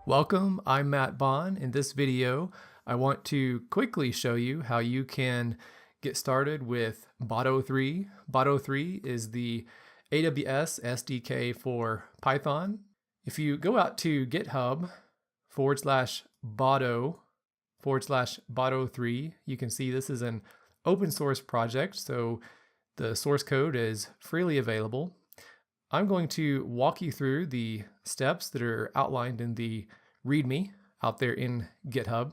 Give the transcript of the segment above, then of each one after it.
Welcome, I'm Matt Bond. In this video, I want to quickly show you how you can get started with Boto3. Boto3 is the AWS SDK for Python. If you go out to GitHub /Boto/Boto3, you can see this is an open source project, so the source code is freely available. I'm going to walk you through the steps that are outlined in the README out there in GitHub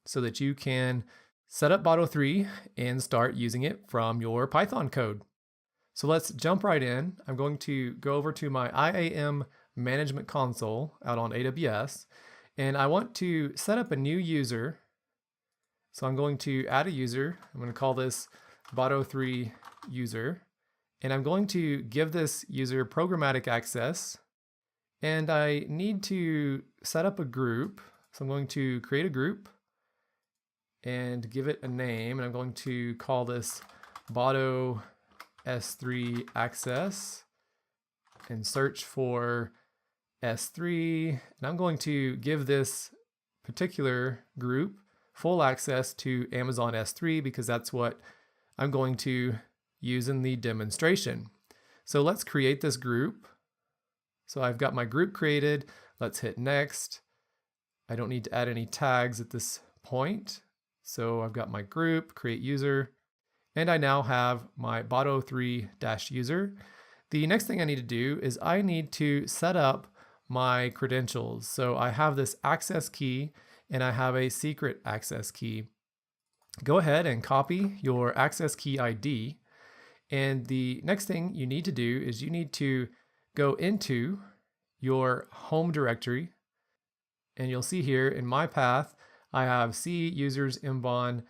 so that you can set up Boto3 and start using it from your Python code. So let's jump right in. I'm going to go over to my IAM management console out on AWS, and I want to set up a new user. So I'm going to add a user. I'm going to call this Boto3 user. And I'm going to give this user programmatic access, and I need to set up a group. So I'm going to create a group and give it a name, and I'm going to call this Boto S3 access and search for S3. And I'm going to give this particular group full access to Amazon S3 because that's what I'm going to use in the demonstration. So let's create this group. So I've got my group created. Let's hit next. I don't need to add any tags at this point. So I've got my group, create user, and I now have my Boto3-user. The next thing I need to do is I need to set up my credentials. So I have this access key and I have a secret access key. Go ahead and copy your access key ID. And the next thing you need to do is you need to go into your home directory, and you'll see here in my path, I have c users mbon.aws,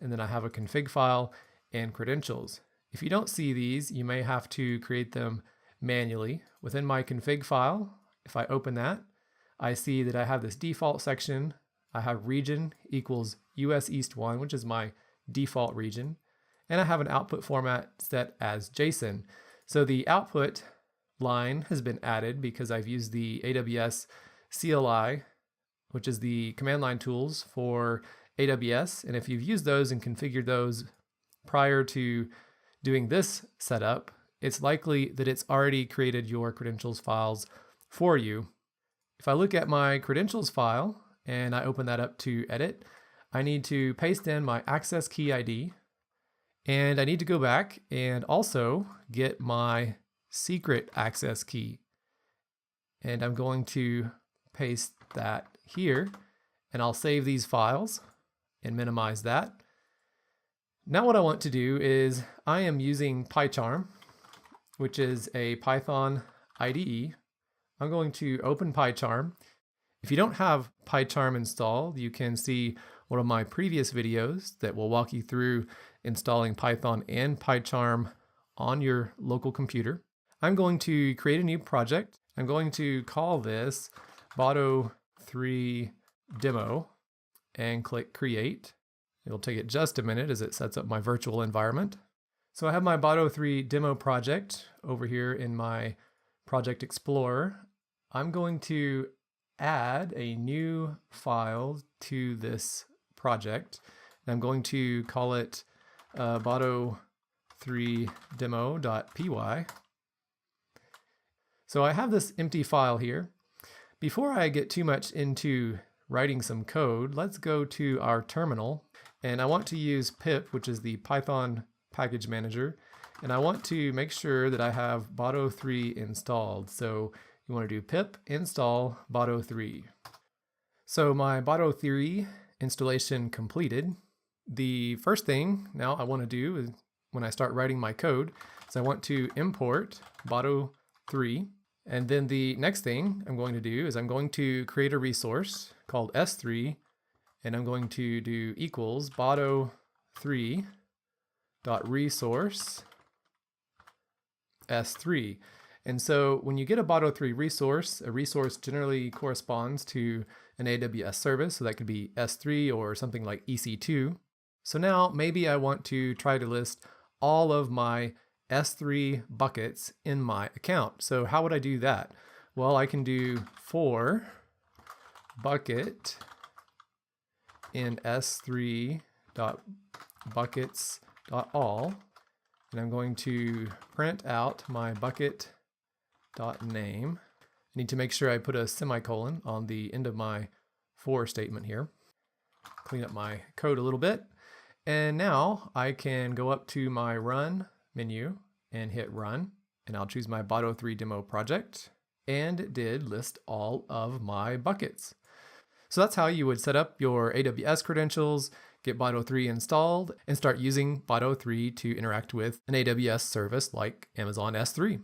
and then I have a config file and credentials. If you don't see these, you may have to create them manually. Within my config file, if I open that, I see that I have this default section. I have region equals US East 1, which is my default region. And I have an output format set as JSON. So the output line has been added because I've used the AWS CLI, which is the command line tools for AWS. And if you've used those and configured those prior to doing this setup, it's likely that it's already created your credentials files for you. If I look at my credentials file and I open that up to edit, I need to paste in my access key ID. And I need to go back and also get my secret access key. And I'm going to paste that here, and I'll save these files and minimize that. Now what I want to do is I am using PyCharm, which is a Python IDE. I'm going to open PyCharm. If you don't have PyCharm installed, you can see one of my previous videos that will walk you through installing Python and PyCharm on your local computer. I'm going to create a new project. I'm going to call this Boto3 demo and click create. It'll take it just a minute as it sets up my virtual environment. So I have my Boto3 demo project over here in my Project Explorer. I'm going to add a new file to this project. And I'm going to call it Boto3demo.py. So I have this empty file here. Before I get too much into writing some code, let's go to our terminal. And I want to use pip, which is the Python package manager. And I want to make sure that I have Boto3 installed. So you want to do pip install Boto3. So my Boto3 installation completed. The first thing now I want to do is when I start writing my code is I want to import Boto3. And then the next thing I'm going to do is I'm going to create a resource called S3, and I'm going to do equals Boto3.resource S3. And so when you get a Boto3 resource, a resource generally corresponds to an AWS service. So that could be S3 or something like EC2. So now maybe I want to try to list all of my S3 buckets in my account. So how would I do that? Well, I can do for bucket in s3.buckets.all, and I'm going to print out my bucket.name. I need to make sure I put a semicolon on the end of my for statement here. Clean up my code a little bit. And now I can go up to my run menu and hit run, and I'll choose my Boto3 demo project, and it did list all of my buckets. So that's how you would set up your AWS credentials, get Boto3 installed, and start using Boto3 to interact with an AWS service like Amazon S3.